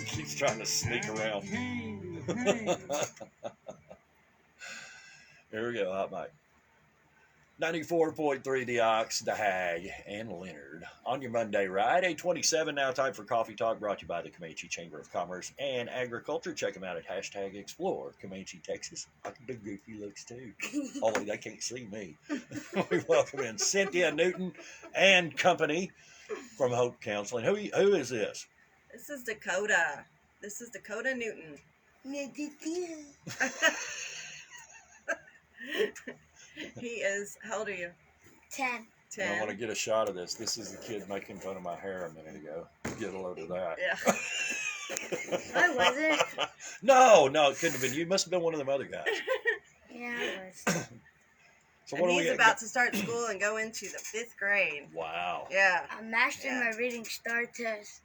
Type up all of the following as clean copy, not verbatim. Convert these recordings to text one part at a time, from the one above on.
She's trying to sneak around. Here we go, hot mic. 94.3 The Ox, The Hag, and Leonard. On your Monday ride, 8:27 now, time for Coffee Talk, brought to you by the Comanche Chamber of Commerce and Agriculture. Check them out at #Explore Comanche, Texas. I can do goofy looks too. Only they can't see me. We welcome in Cynthia Newton and company from Hope Counseling. Who is this? This is Dakota. This is Dakota Newton. He is, how old are you? 10. I want to get a shot of this. This is the kid making fun of my hair a minute ago. Get a load of that. Yeah. I wasn't. No, it couldn't have been. You must have been one of them other guys. Yeah, I was. So and he's about to start school and go into the 5th grade. Wow. Yeah. I mastered my reading star test.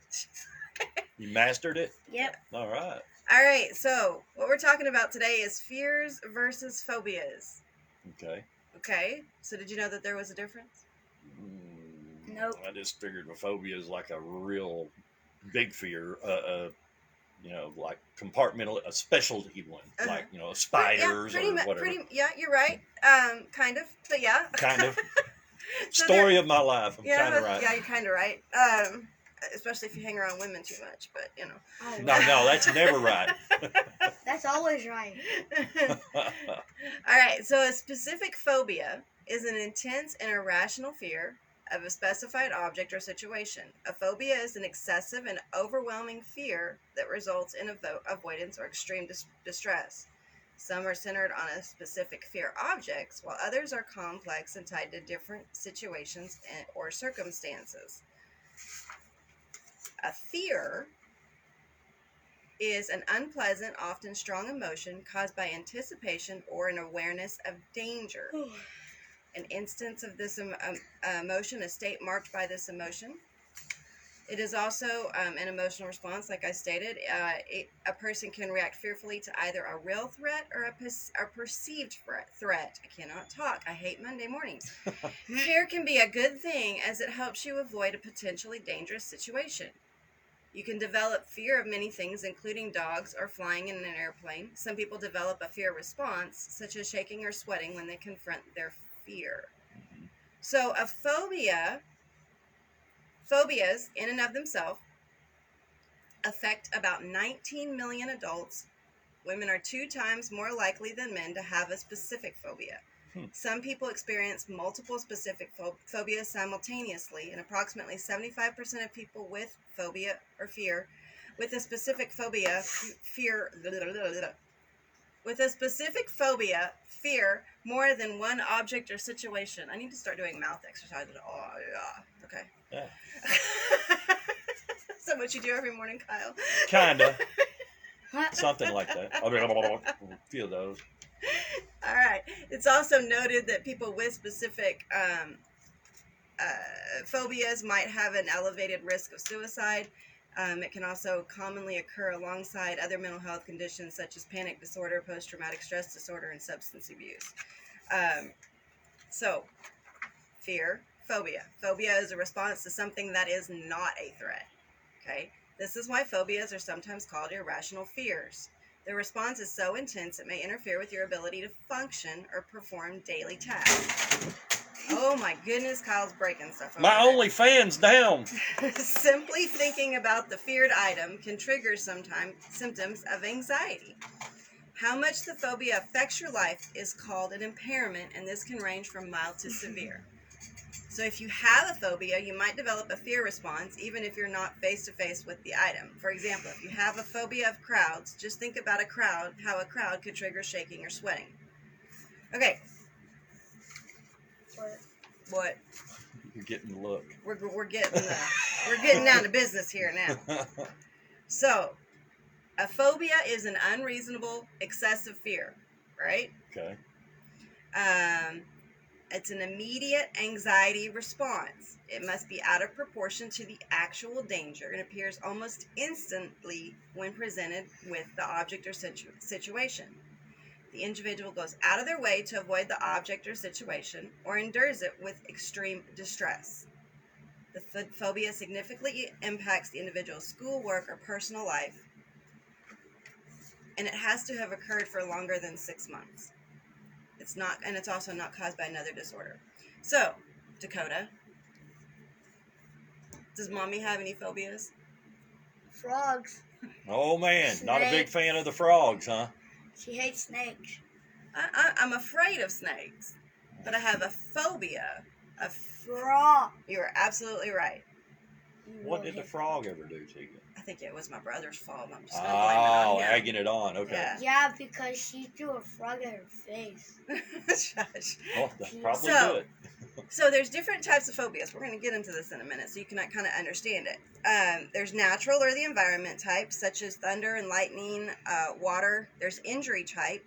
You mastered it? Yep. All right. All right, so what we're talking about today is fears versus phobias. Okay, so did you know that there was a difference? Nope. I just figured a phobia is like a real big fear, like compartmental, a specialty one, like, spiders or whatever. Yeah, you're right. Kind of, but yeah. Kind of. So Story of my life. I'm kind of right. Yeah, you're kind of right. Especially if you hang around women too much, but Oh, No, that's never right. That's always right. All right, so a specific phobia is an intense and irrational fear of a specified object or situation. A phobia is an excessive and overwhelming fear that results in avoidance or extreme distress. Some are centered on a specific fear objects, while others are complex and tied to different situations or circumstances. A fear is an unpleasant, often strong emotion caused by anticipation or an awareness of danger. An instance of this emotion, a state marked by this emotion. It is also an emotional response, like I stated. A person can react fearfully to either a real threat or a perceived threat. I cannot talk. I hate Monday mornings. Fear can be a good thing as it helps you avoid a potentially dangerous situation. You can develop fear of many things, including dogs or flying in an airplane. Some people develop a fear response, such as shaking or sweating when they confront their fear. So a phobias in and of themselves affect about 19 million adults. Women are 2 times more likely than men to have a specific phobia. Some people experience multiple specific phobias simultaneously, and approximately 75% of people with phobia or fear with a specific phobia fear more than one object or situation. I need to start doing mouth exercises. Oh, yeah. Okay. Yeah. Is that what you do every morning, Kyle? Kinda. Something like that. A few of those. All right. It's also noted that people with specific phobias might have an elevated risk of suicide. It can also commonly occur alongside other mental health conditions such as panic disorder, post-traumatic stress disorder, and substance abuse. So, fear, phobia. Phobia is a response to something that is not a threat. Okay? This is why phobias are sometimes called irrational fears. The response is so intense it may interfere with your ability to function or perform daily tasks. Oh my goodness, Kyle's breaking stuff. My only fan's down. Simply thinking about the feared item can trigger sometimes symptoms of anxiety. How much the phobia affects your life is called an impairment, and this can range from mild to severe. So if you have a phobia, you might develop a fear response even if you're not face-to-face with the item. For example, if you have a phobia of crowds, just think about how a crowd could trigger shaking or sweating. Okay. What? You're getting the look. We're getting down to business here now. So, a phobia is an unreasonable, excessive fear, right? Okay. It's an immediate anxiety response. It must be out of proportion to the actual danger and appears almost instantly when presented with the object or situation. The individual goes out of their way to avoid the object or situation or endures it with extreme distress. The phobia significantly impacts the individual's schoolwork or personal life, and it has to have occurred for longer than 6 months. It's not, and it's also not caused by another disorder. So, Dakota, does mommy have any phobias? Frogs. Oh man, not a big Snakes. fan of the frogs, huh? She hates snakes. I'm afraid of snakes, but I have a phobia of. Frog. You're absolutely right. What did the frog ever do to you? I think it was my brother's fault. I'm just gonna blame it Oh, on him. egging it on. Okay. Yeah. Yeah, because she threw a frog at her face. Shush. Well, that's probably So- good. So there's different types of phobias. We're going to get into this in a minute so you can kind of understand it. There's natural or the environment types, such as thunder and lightning, water. There's injury type.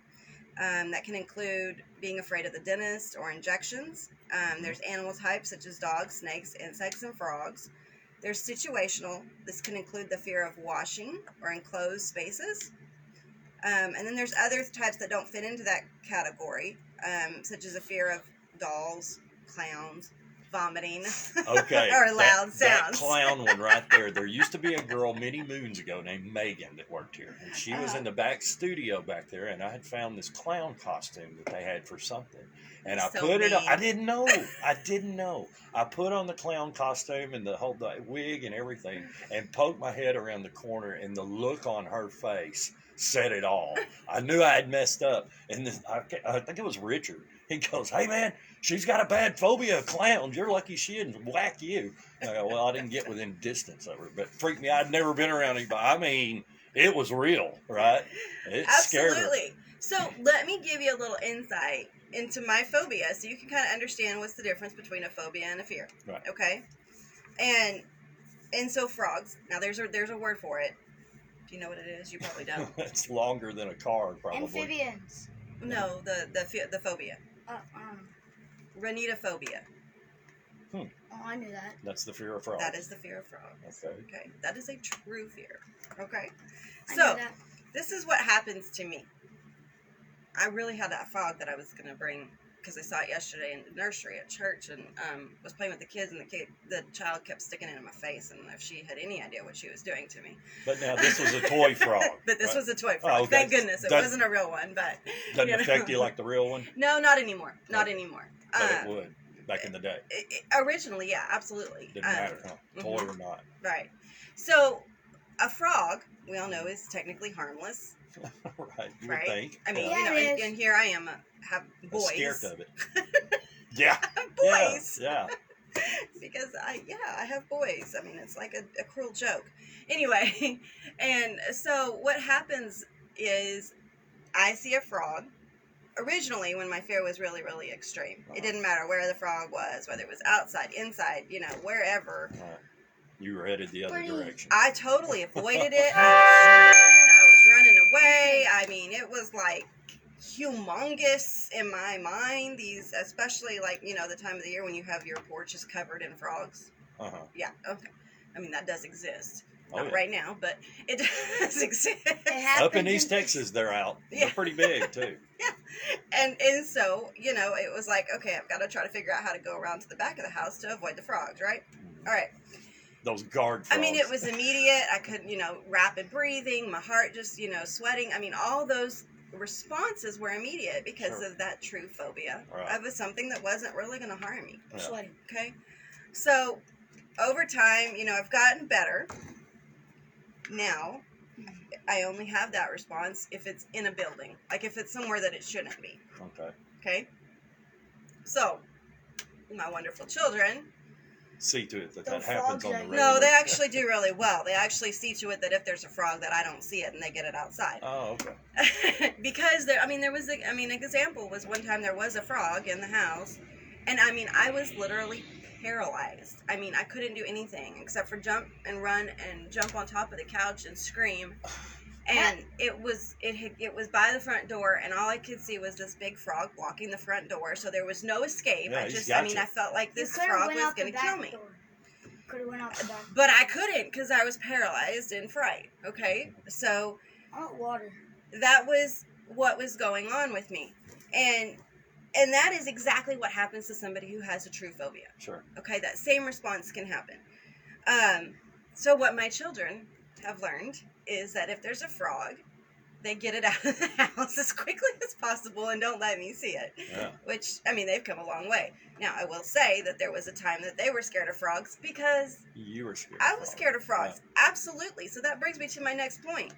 That can include being afraid of the dentist or injections. There's animal types, such as dogs, snakes, insects, and frogs. There's situational. This can include the fear of washing or enclosed spaces. And then there's other types that don't fit into that category, such as a fear of dolls, clowns, vomiting, Okay. or loud that sounds. clown one right there. There used to be a girl many moons ago named Megan that worked here. And she was in the back studio back there, and I had found this clown costume that they had for something. And I So put it on. mean. I didn't know. I put on the clown costume and the wig and everything and poked my head around the corner, and the look on her face said it all. I knew I had messed up. And I think it was Richard. He goes, "Hey, man, she's got a bad phobia of clowns. You're lucky she didn't whack you." And I go, "Well, I didn't get within distance of her, but freaked me. I'd never been around anybody. I mean, it was real, right? It scared her." Absolutely. So let me give you a little insight into my phobia so you can kind of understand what's the difference between a phobia and a fear. Right. Okay? And so frogs. Now there's a word for it. Do you know what it is? You probably don't. It's longer than a car, probably. Amphibians. No, the phobia. Uh, Ranitophobia. oh, I knew that. That's the fear of frogs. That is the fear of frogs. Okay. Okay. That is a true fear. Okay. I So knew that. this is what happens to me. I really had that frog that I was going to bring because I saw it yesterday in the nursery at church, and was playing with the kids, and the child kept sticking it in my face, and if she had any idea what she was doing to me. But now this was a toy frog. But this right? was a toy frog. Oh, okay. Thank goodness it Doesn't- wasn't a real one. But Doesn't you know. affect you like the real one, No, not anymore. Not anymore. but it would back in the day. Originally, yeah, absolutely. Didn't matter, huh? Toy or not. Right. So a frog, we all know, is technically harmless. Right. You Right. would think. I mean, Yeah, you know, it is. and here I am, have I'm boys. scared of it. Yeah. Boys. Yeah. Because I have boys. I mean, it's like a cruel joke. Anyway, and so what happens is I see a frog. Originally, when my fear was really, really extreme, it didn't matter where the frog was, whether it was outside, inside, wherever. Right. You were headed the other Pretty. direction. I totally avoided it. I was running away. I mean, it was like humongous in my mind. These, especially like, the time of the year when you have your porches covered in frogs. Uh-huh. Yeah, okay. I mean, that does exist. Oh, Not yeah. right now, but it does exist. It happens Up in East Texas, they're out. Yeah. They're pretty big, too. And so, it was like, okay, I've got to try to figure out how to go around to the back of the house to avoid the frogs, right? All right. Those guard frogs. I mean, it was immediate. I could, rapid breathing, my heart just, sweating. I mean, all those responses were immediate because Sure. of that true phobia Right. of something that wasn't really going to harm me. I'm Yeah. sweating. Okay. So over time, I've gotten better. Now, I only have that response if it's in a building, like if it's somewhere that it shouldn't be. Okay. Okay. So, my wonderful children, See to it that The that happens frogs on the are- regular. no, they actually do really well. They actually see to it that if there's a frog, that I don't see it, and they get it outside. Oh, okay. Because there was an example was one time there was a frog in the house, and I was literally paralyzed. I couldn't do anything except for jump and run and jump on top of the couch and scream. And it was by the front door, and all I could see was this big frog blocking the front door. So there was no escape. Yeah, he's got you. I felt like this You could've frog went was out the going to back kill me. door. Could have went out the back. But I couldn't because I was paralyzed in fright. Okay, so I want water. that was what was going on with me, and And that is exactly what happens to somebody who has a true phobia. Sure. Okay, that same response can happen. So what my children have learned is that if there's a frog, they get it out of the house as quickly as possible and don't let me see it. Yeah. Which, I mean, they've come a long way. Now, I will say that there was a time that they were scared of frogs because You were scared. I was scared of frogs. Absolutely. So that brings me to my next point.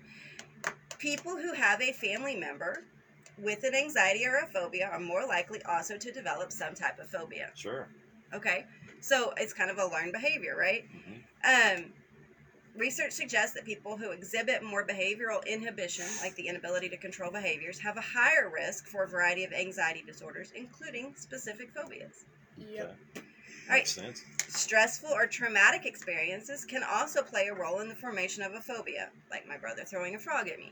People who have a family member with an anxiety or a phobia are more likely also to develop some type of phobia. Sure. Okay? So it's kind of a learned behavior, right? Mm-hmm. Research suggests that people who exhibit more behavioral inhibition, like the inability to control behaviors, have a higher risk for a variety of anxiety disorders, including specific phobias. Yep. Okay. All right. Makes sense. Stressful or traumatic experiences can also play a role in the formation of a phobia, like my brother throwing a frog at me.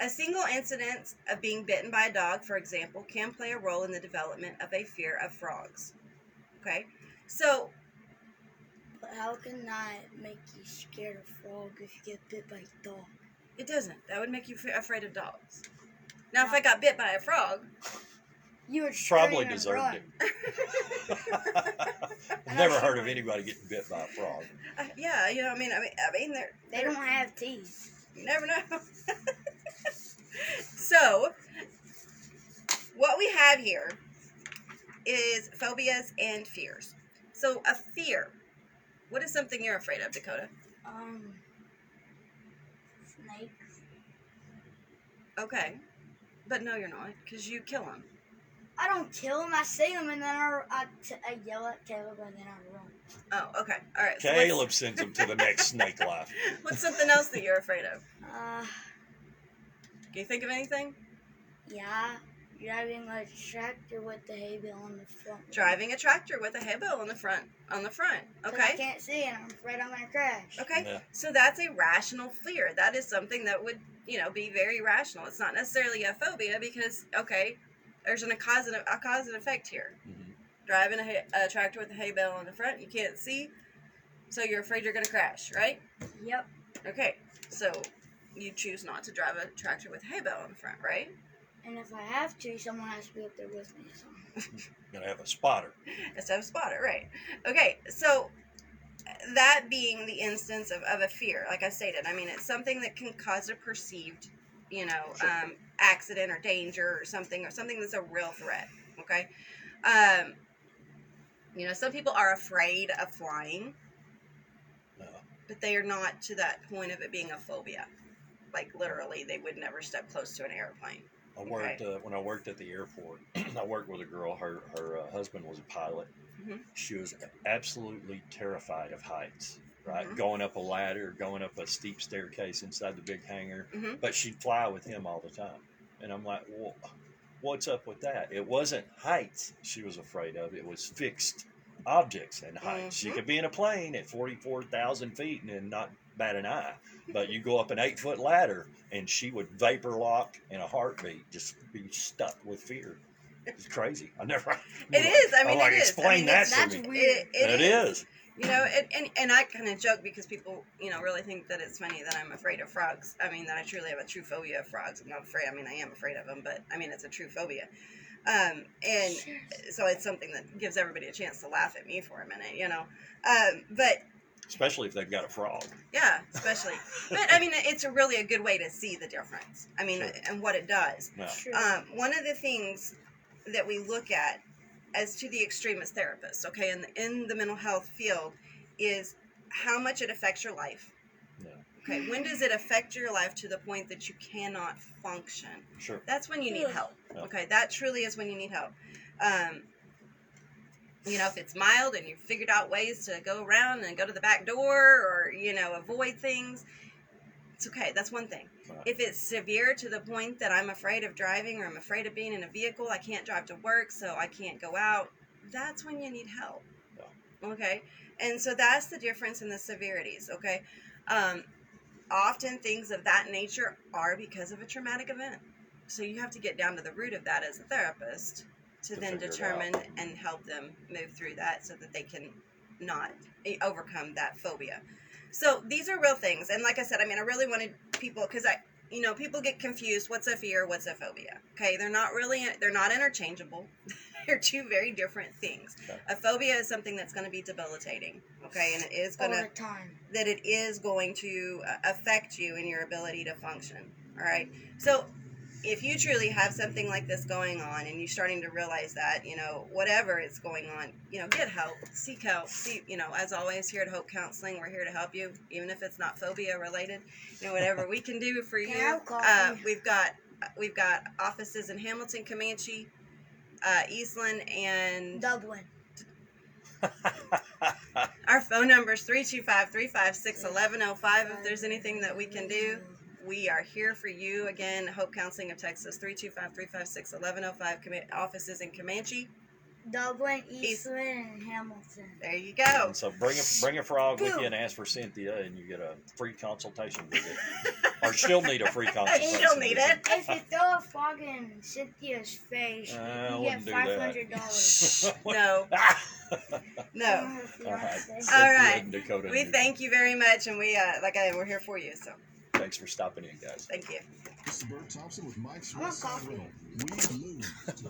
A single incident of being bitten by a dog, for example, can play a role in the development of a fear of frogs. Okay? So, But how can that make you scared of frog if you get bit by a dog? it doesn't. That would make you afraid of dogs. Now, if I got bit by a frog, You would Probably scream and deserved run. it. I've never heard of anybody getting bit by a frog. yeah, you know, I mean, They don't have teeth. you never know. So, what we have here is phobias and fears. So, a fear. What is something you're afraid of, Dakota? Snakes. Okay. But no, you're not, because you kill them. I don't kill them. I see them and then I yell at Caleb and then I run. Oh, okay. All right. So Caleb sends him to the next snake life. what's something else that you're afraid of? Can you think of anything? Yeah, driving a tractor with the hay bale on the front. Driving a tractor with a hay bale on the front. On the front. 'Cause Okay. I can't see and I'm afraid I'm gonna crash. Okay. Yeah. So that's a rational fear. That is something that would, be very rational. It's not necessarily a phobia because, okay, there's a cause and effect here. Mm-hmm. Driving a tractor with a hay bale on the front, you can't see, so you're afraid you're going to crash, right? Yep. Okay. So you choose not to drive a tractor with a hay bale on the front, right? And if I have to, someone has to be up there with me. So. Gonna have a spotter. Instead of spotter, right? Okay. So that being the instance of a fear, like I stated, I mean, it's something that can cause a perceived, accident or danger or something that's a real threat. Okay. Some people are afraid of flying, No. but they are not to that point of it being a phobia. Like literally, they would never step close to an airplane. I worked when I worked at the airport. I worked with a girl. Her husband was a pilot. Mhm. She was absolutely terrified of heights. Right, Mhm. going up a ladder, going up a steep staircase inside the big hangar. Mhm. But she'd fly with him all the time, and I'm like, well, what's up with that? It wasn't heights she was afraid of. It was fixed objects and heights. She Mhm. could be in a plane at 44,000 feet and not bat an eye. But you go up an 8-foot ladder, and she would vapor lock in a heartbeat, just be stuck with fear. It's crazy. I never. It is. I mean, I'm like, it is. explain that to That's me. weird. It is. And I kind of joke because people, really think that it's funny that I'm afraid of frogs. I mean, that I truly have a true phobia of frogs. I'm not afraid. I mean, I am afraid of them, but I mean, it's a true phobia. And so it's something that gives everybody a chance to laugh at me for a minute, But Especially if they've got a frog. yeah, especially. But I mean, it's really a good way to see the difference. I mean, Sure. and what it does. No. True. One of the things that we look at as to the extreme as therapists, okay, in the mental health field, is how much it affects your life. No. Okay, when does it affect your life to the point that you cannot function? Sure. That's when you need help. Yeah. Okay, that truly is when you need help. If it's mild and you've figured out ways to go around and go to the back door or, avoid things, it's okay. That's one thing. Right. If it's severe to the point that I'm afraid of driving or I'm afraid of being in a vehicle, I can't drive to work, so I can't go out, that's when you need help. Yeah. Okay? And so that's the difference in the severities, okay? Often things of that nature are because of a traumatic event. So you have to get down to the root of that as a therapist to then figure it determine out. and help them move through that so that they can not overcome that phobia. So these are real things. And like I said, I mean, I really wanted people, because you know, people get confused. What's a fear? What's a phobia? Okay, they're not interchangeable. They're two very different things. Okay. A phobia is something that's going to be debilitating. Okay, and it is going all to the time. that it is going to affect you in your ability to function. All right. So if you truly have something like this going on and you're starting to realize that, you know, whatever is going on, you know, get help, seek help. See, you know, as always here at Hope Counseling, we're here to help you, even if it's not phobia related. You know, whatever we can do for Can I you. have coffee? We've got offices in Hamilton, Comanche, Eastland, and Dublin. our phone number is 325-356-1105. If there's anything that we can do, we are here for you. Again, Hope Counseling of Texas, 325-356-1105. Offices in Comanche. Dublin, Eastland, and Hamilton. There you go. And so bring a frog with you and ask for Cynthia, and you get a free consultation visit. Or she'll need a free consultation. She'll need visit. it. If you throw a frog in Cynthia's face, I you get wouldn't do $500. No. No. All right. Fiance. Cynthia right. and Dakota We knew. thank you very much, and we we're here for you. So Thanks for stopping in, guys. thank you. This is Bert Thompson with Mike's I want West Side coffee. Rental. We move to